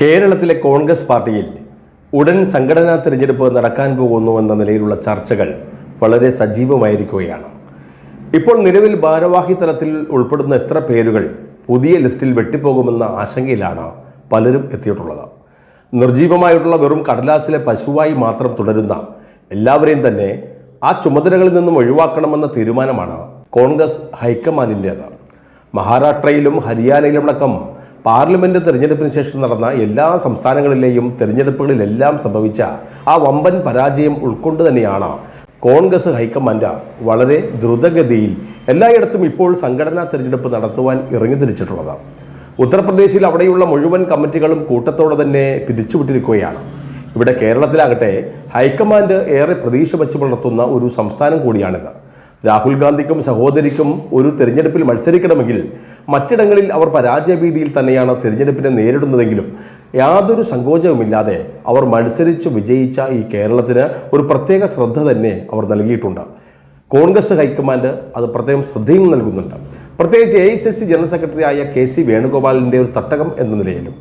കേരളത്തിലെ കോൺഗ്രസ് പാർട്ടിയിൽ ഉടൻ സംഘടനാ തിരഞ്ഞെടുപ്പ് നടക്കാൻ പോകുന്നുവെന്ന നിലയിലുള്ള ചർച്ചകൾ വളരെ സജീവമായിരിക്കുകയാണ്. ഇപ്പോൾ നിലവിൽ ഭാരവാഹി തലത്തിൽ ഉൾപ്പെടുന്ന എത്ര പേരുകൾ പുതിയ ലിസ്റ്റിൽ വെട്ടിപ്പോകുമെന്ന ആശങ്കയിലാണ് പലരും എത്തിയിട്ടുള്ളത്. നിർജീവമായിട്ടുള്ള വെറും കടലാസിലെ പശുവായി മാത്രം തുടരുന്ന എല്ലാവരെയും തന്നെ ആ ചുമതലകളിൽ നിന്നും ഒഴിവാക്കണമെന്ന തീരുമാനമാണ് കോൺഗ്രസ് ഹൈക്കമാൻഡിൻ്റേത്. മഹാരാഷ്ട്രയിലും ഹരിയാനയിലുമടക്കം പാർലമെന്റ് തെരഞ്ഞെടുപ്പിന് ശേഷം നടന്ന എല്ലാ സംസ്ഥാനങ്ങളിലെയും തെരഞ്ഞെടുപ്പുകളിലെല്ലാം സംഭവിച്ച ആ വമ്പൻ പരാജയം ഉൾക്കൊണ്ട് തന്നെയാണ് കോൺഗ്രസ് ഹൈക്കമാൻഡ് വളരെ ദ്രുതഗതിയിൽ എല്ലായിടത്തും ഇപ്പോൾ സംഘടനാ തെരഞ്ഞെടുപ്പ് നടത്തുവാൻ ഇറങ്ങിത്തിരിച്ചിട്ടുള്ളത്. ഉത്തർപ്രദേശിൽ അവിടെയുള്ള മുഴുവൻ കമ്മിറ്റികളും കൂട്ടത്തോടെ തന്നെ പിരിച്ചുവിട്ടിരിക്കുകയാണ്. ഇവിടെ കേരളത്തിലാകട്ടെ ഹൈക്കമാൻഡ് ഏറെ പ്രതീക്ഷ വച്ച് പുലർത്തുന്ന ഒരു സംസ്ഥാനം കൂടിയാണിത്. രാഹുൽ ഗാന്ധിക്കും സഹോദരിക്കും ഒരു തെരഞ്ഞെടുപ്പിൽ മത്സരിക്കണമെങ്കിൽ മറ്റിടങ്ങളിൽ അവർ പരാജയഭീതിയിൽ തന്നെയാണ് തെരഞ്ഞെടുപ്പിനെ നേരിടുന്നതെങ്കിലും യാതൊരു സങ്കോചവുമില്ലാതെ അവർ മത്സരിച്ച് വിജയിച്ച ഈ കേരളത്തിന് ഒരു പ്രത്യേക ശ്രദ്ധ തന്നെ അവർ നൽകിയിട്ടുണ്ട്. കോൺഗ്രസ് ഹൈക്കമാൻഡ് അത് പ്രത്യേകം ശ്രദ്ധയും നൽകുന്നുണ്ട്. പ്രത്യേകിച്ച് AICC ജനറൽ സെക്രട്ടറിയായ KC വേണുഗോപാലിൻ്റെ ഒരു തട്ടകം എന്ന നിലയിലും.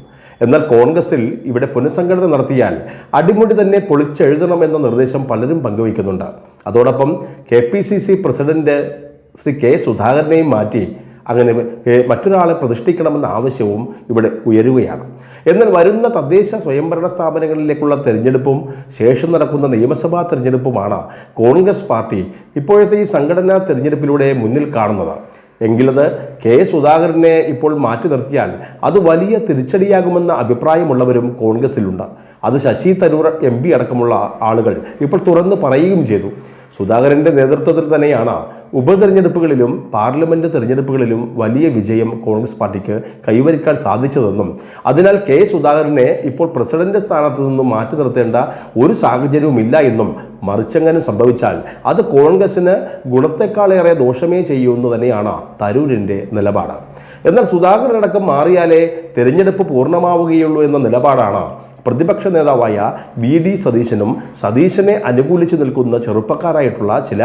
എന്നാൽ കോൺഗ്രസിൽ ഇവിടെ പുനഃസംഘടന നടത്തിയാൽ അടിമുടി തന്നെ പൊളിച്ചെഴുതണം എന്ന നിർദ്ദേശം പലരും പങ്കുവയ്ക്കുന്നുണ്ട്. അതോടൊപ്പം KPCC പ്രസിഡന്റ് ശ്രീ K സുധാകരനെയും മാറ്റി അങ്ങനെ മറ്റൊരാളെ പ്രതിഷ്ഠിക്കണമെന്ന ആവശ്യവും ഇവിടെ ഉയരുകയാണ്. എന്നാൽ വരുന്ന തദ്ദേശ സ്വയംഭരണ സ്ഥാപനങ്ങളിലേക്കുള്ള തെരഞ്ഞെടുപ്പും ശേഷം നടക്കുന്ന നിയമസഭാ തെരഞ്ഞെടുപ്പുമാണ് കോൺഗ്രസ് പാർട്ടി ഇപ്പോഴത്തെ ഈ സംഘടനാ തെരഞ്ഞെടുപ്പിലൂടെ മുന്നിൽ കാണുന്നത്. എങ്കിലത് K സുധാകരനെ ഇപ്പോൾ മാറ്റി നിർത്തിയാൽ അത് വലിയ തിരിച്ചടിയാകുമെന്ന അഭിപ്രായമുള്ളവരും കോൺഗ്രസിലുണ്ട്. അത് ശശി തരൂർ MP അടക്കമുള്ള ആളുകൾ ഇപ്പോൾ തുറന്നു പറയുകയും ചെയ്തു. സുധാകരൻ്റെ നേതൃത്വത്തിൽ തന്നെയാണ് ഉപതെരഞ്ഞെടുപ്പുകളിലും പാർലമെന്റ് തെരഞ്ഞെടുപ്പുകളിലും വലിയ വിജയം കോൺഗ്രസ് പാർട്ടിക്ക് കൈവരിക്കാൻ സാധിച്ചതെന്നും അതിനാൽ K സുധാകരനെ ഇപ്പോൾ പ്രസിഡന്റ് സ്ഥാനത്ത് നിന്നും മാറ്റി നിർത്തേണ്ട ഒരു സാഹചര്യവുമില്ല എന്നും മറിച്ചെങ്ങാനും സംഭവിച്ചാൽ അത് കോൺഗ്രസിന് ഗുണത്തെക്കാളേറെ ദോഷമേ ചെയ്യുമെന്ന് തന്നെയാണ് തരൂരിൻ്റെ നിലപാട്. എന്നാൽ സുധാകരനടക്കം മാറിയാലേ തെരഞ്ഞെടുപ്പ് പൂർണ്ണമാവുകയുള്ളൂ എന്ന നിലപാടാണ് പ്രതിപക്ഷ നേതാവായ VD സതീശനും സതീശനെ അനുകൂലിച്ച് നിൽക്കുന്ന ചെറുപ്പക്കാരായിട്ടുള്ള ചില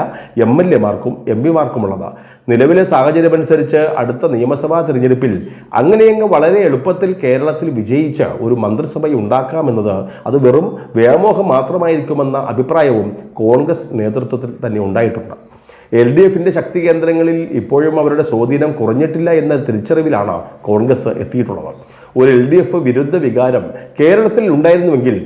MLA-മാർക്കും MP-മാർക്കുമുള്ളത്. നിലവിലെ സാഹചര്യമനുസരിച്ച് അടുത്ത നിയമസഭാ തിരഞ്ഞെടുപ്പിൽ അങ്ങനെയങ്ങ് വളരെ എളുപ്പത്തിൽ കേരളത്തിൽ വിജയിച്ച് ഒരു മന്ത്രിസഭ ഉണ്ടാക്കാമെന്നത് അത് വെറും വ്യാമോഹം മാത്രമായിരിക്കുമെന്ന അഭിപ്രായവും കോൺഗ്രസ് നേതൃത്വത്തിൽ തന്നെ ഉണ്ടായിട്ടുണ്ട്. LDFിൻ്റെ ശക്തി കേന്ദ്രങ്ങളിൽ ഇപ്പോഴും അവരുടെ സ്വാധീനം കുറഞ്ഞിട്ടില്ല എന്ന തിരിച്ചറിവിലാണ് കോൺഗ്രസ് എത്തിയിട്ടുള്ളത്. ഒരു LDF വിരുദ്ധ വികാരം കേരളത്തിൽ ഉണ്ടായിരുന്നുവെങ്കിൽ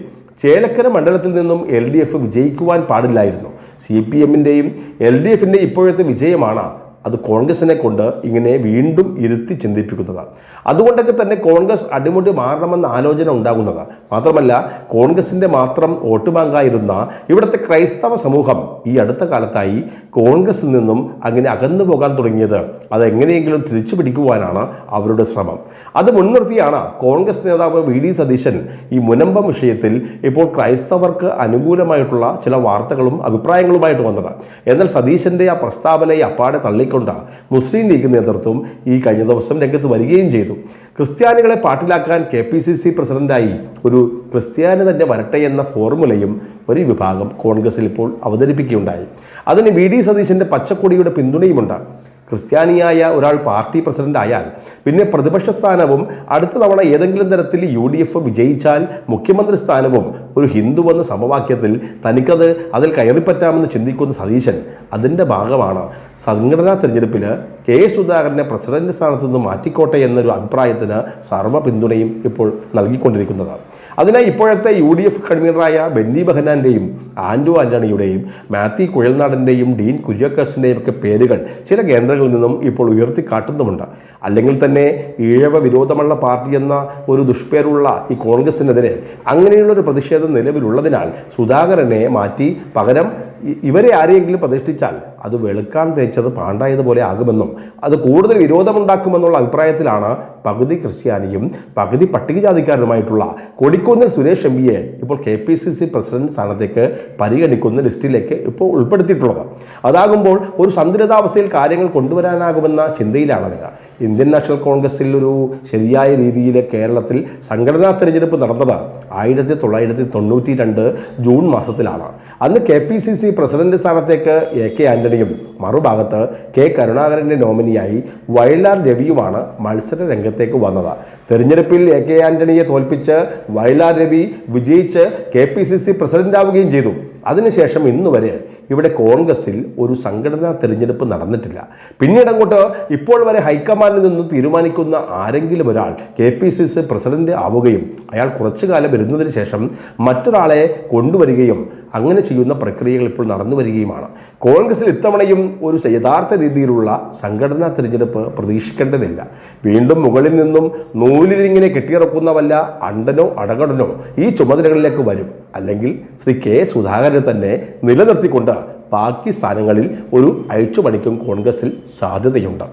ചേലക്കര മണ്ഡലത്തിൽ നിന്നും LDF വിജയിക്കുവാൻ പാടില്ലായിരുന്നു. CPM-ൻ്റെയും LDFിൻ്റെ ഇപ്പോഴത്തെ വിജയമാണ് അത് കോൺഗ്രസിനെ കൊണ്ട് ഇങ്ങനെ വീണ്ടും ഇരുത്തി ചിന്തിപ്പിക്കുന്നത്. അതുകൊണ്ടൊക്കെ തന്നെ കോൺഗ്രസ് അടിമുടി മാറണമെന്ന ആലോചന ഉണ്ടാകുന്നത്. മാത്രമല്ല കോൺഗ്രസിൻ്റെ മാത്രം വോട്ട് ബാങ്കായിരുന്ന ഇവിടുത്തെ ക്രൈസ്തവ സമൂഹം ഈ അടുത്ത കാലത്തായി കോൺഗ്രസിൽ നിന്നും അങ്ങനെ അകന്നു പോകാൻ തുടങ്ങിയത് അതെങ്ങനെയെങ്കിലും തിരിച്ചു പിടിക്കുവാനാണ് അവരുടെ ശ്രമം. അത് മുൻനിർത്തിയാണ് കോൺഗ്രസ് നേതാവ് VD സതീശൻ ഈ മുനമ്പം വിഷയത്തിൽ ഇപ്പോൾ ക്രൈസ്തവർക്ക് അനുകൂലമായിട്ടുള്ള ചില വാർത്തകളും അഭിപ്രായങ്ങളുമായിട്ട് വന്നത്. എന്നാൽ സതീശൻ്റെ ആ പ്രസ്താവനയെ അപ്പാടെ തള്ളിക്കൊണ്ട് മുസ്ലിം ലീഗ് നേതൃത്വം ഈ കഴിഞ്ഞ ദിവസം രംഗത്ത് വരികയും ചെയ്തു. ക്രിസ്ത്യാനികളെ പാട്ടിലാക്കാൻ KPCC പ്രസിഡന്റായി ഒരു ക്രിസ്ത്യാനി തന്നെ വരട്ടെ എന്ന ഫോർമുലയും ഒരു വിഭാഗം കോൺഗ്രസിൽ ഇപ്പോൾ അവതരിപ്പിക്കുകയുണ്ടായി. അതിന് VD സതീശൻ്റെ പച്ചക്കൊടിയുടെ പിന്തുണയുമുണ്ട്. ക്രിസ്ത്യാനിയായ ഒരാൾ പാർട്ടി പ്രസിഡന്റ് ആയാൽ പിന്നെ പ്രതിപക്ഷ സ്ഥാനവും അടുത്ത തവണ ഏതെങ്കിലും തരത്തിൽ UDF വിജയിച്ചാൽ മുഖ്യമന്ത്രി സ്ഥാനവും ഒരു ഹിന്ദുവെന്ന സമവാക്യത്തിൽ തനിക്കത് അതിൽ കയറിപ്പറ്റാമെന്ന് ചിന്തിക്കുന്ന സതീശൻ അതിൻ്റെ ഭാഗമാണ് സംഘടനാ തെരഞ്ഞെടുപ്പിൽ K സുധാകരനെ പ്രസിഡന്റ് സ്ഥാനത്ത് നിന്ന് മാറ്റിക്കോട്ടെ എന്നൊരു അഭിപ്രായത്തിന് സർവ്വ പിന്തുണയും ഇപ്പോൾ നൽകിക്കൊണ്ടിരിക്കുന്നത്. അതിനായി ഇപ്പോഴത്തെ UDF കൺവീനറായ ബെന്നി ബെഹനാൻ്റെയും ആൻഡോ ആൻ്റണിയുടെയും മാത്യു കുഴൽനാടൻ്റെയും ഡീൻ കുര്യാക്കോസിൻ്റെയും ഒക്കെ പേരുകൾ ചില കേന്ദ്രങ്ങളിൽ നിന്നും ഇപ്പോൾ ഉയർത്തിക്കാട്ടുന്നുമുണ്ട്. അല്ലെങ്കിൽ തന്നെ ഈഴവ വിരോധമുള്ള പാർട്ടി എന്ന ഒരു ദുഷ്പേരുള്ള ഈ കോൺഗ്രസിനെതിരെ അങ്ങനെയുള്ളൊരു പ്രതിഷേധം നിലവിലുള്ളതിനാൽ സുധാകരനെ മാറ്റി പകരം ഇവരെ ആരെയെങ്കിലും പ്രതിഷ്ഠിച്ചാൽ അത് വെളുക്കാൻ തേച്ചത് പാണ്ടായതുപോലെ ആകുമെന്നും അത് കൂടുതൽ വിരോധമുണ്ടാക്കുമെന്നുള്ള അഭിപ്രായത്തിലാണ് പകുതി ക്രിസ്ത്യാനിയും പകുതി പട്ടികജാതിക്കാരനുമായിട്ടുള്ള കൊടിക്കുന്നിൽ സുരേഷ് MPയെ ഇപ്പോൾ KPCC പ്രസിഡന്റ് സ്ഥാനത്തേക്ക് പരിഗണിക്കുന്ന ലിസ്റ്റിലേക്ക് ഇപ്പോൾ ഉൾപ്പെടുത്തിയിട്ടുള്ളത്. അതാകുമ്പോൾ ഒരു സന്തുലിതാവസ്ഥയിൽ കാര്യങ്ങൾ കൊണ്ടുവരാനാകുമെന്ന ചിന്തയിലാണ് അവർ. ഇന്ത്യൻ നാഷണൽ കോൺഗ്രസിൽ ഒരു ശരിയായ രീതിയിൽ കേരളത്തിൽ സംഘടനാ തെരഞ്ഞെടുപ്പ് നടന്നത് 1992 ജൂൺ മാസത്തിലാണ്. അന്ന് KPCC പ്രസിഡന്റ് സ്ഥാനത്തേക്ക് AK ആന്റണിയും മറുഭാഗത്ത് K കരുണാകരൻ്റെ നോമിനിയായി വയലാർ രവിയുമാണ് മത്സര രംഗത്തേക്ക് വന്നത്. തെരഞ്ഞെടുപ്പിൽ AK ആന്റണിയെ തോൽപ്പിച്ച് വയലാർ രവി വിജയിച്ച് KPCC പ്രസിഡന്റാവുകയും ചെയ്തു. അതിനുശേഷം ഇന്നുവരെ ഇവിടെ കോൺഗ്രസിൽ ഒരു സംഘടനാ തെരഞ്ഞെടുപ്പ് നടന്നിട്ടില്ല. പിന്നീട് അങ്ങോട്ട് ഇപ്പോൾ വരെ ഹൈക്കമാൻഡിൽ നിന്ന് തീരുമാനിക്കുന്ന ആരെങ്കിലും ഒരാൾ KPCC പ്രസിഡന്റ് ആവുകയും അയാൾ കുറച്ചു കാലം വരുന്നതിന് ശേഷം മറ്റൊരാളെ കൊണ്ടുവരികയും അങ്ങനെ ചെയ്യുന്ന പ്രക്രിയകൾ ഇപ്പോൾ നടന്നു വരികയുമാണ്. കോൺഗ്രസിൽ ഇത്തവണയും ഒരു യഥാർത്ഥ രീതിയിലുള്ള സംഘടനാ തെരഞ്ഞെടുപ്പ് പ്രതീക്ഷിക്കേണ്ടതില്ല. വീണ്ടും മുകളിൽ നിന്നും നൂലിലിങ്ങനെ കെട്ടിയിറക്കുന്ന വല്ല അണ്ടനോ അടകടനോ ഈ ചുമതലകളിലേക്ക് വരും. അല്ലെങ്കിൽ ശ്രീ K. സുധാകരനെ തന്നെ നിലനിർത്തിക്കൊണ്ട് ബാക്കി സ്ഥാനങ്ങളിൽ ഒരു അഴിച്ചുപണിക്കും കോൺഗ്രസിൽ സാധ്യതയുണ്ട്.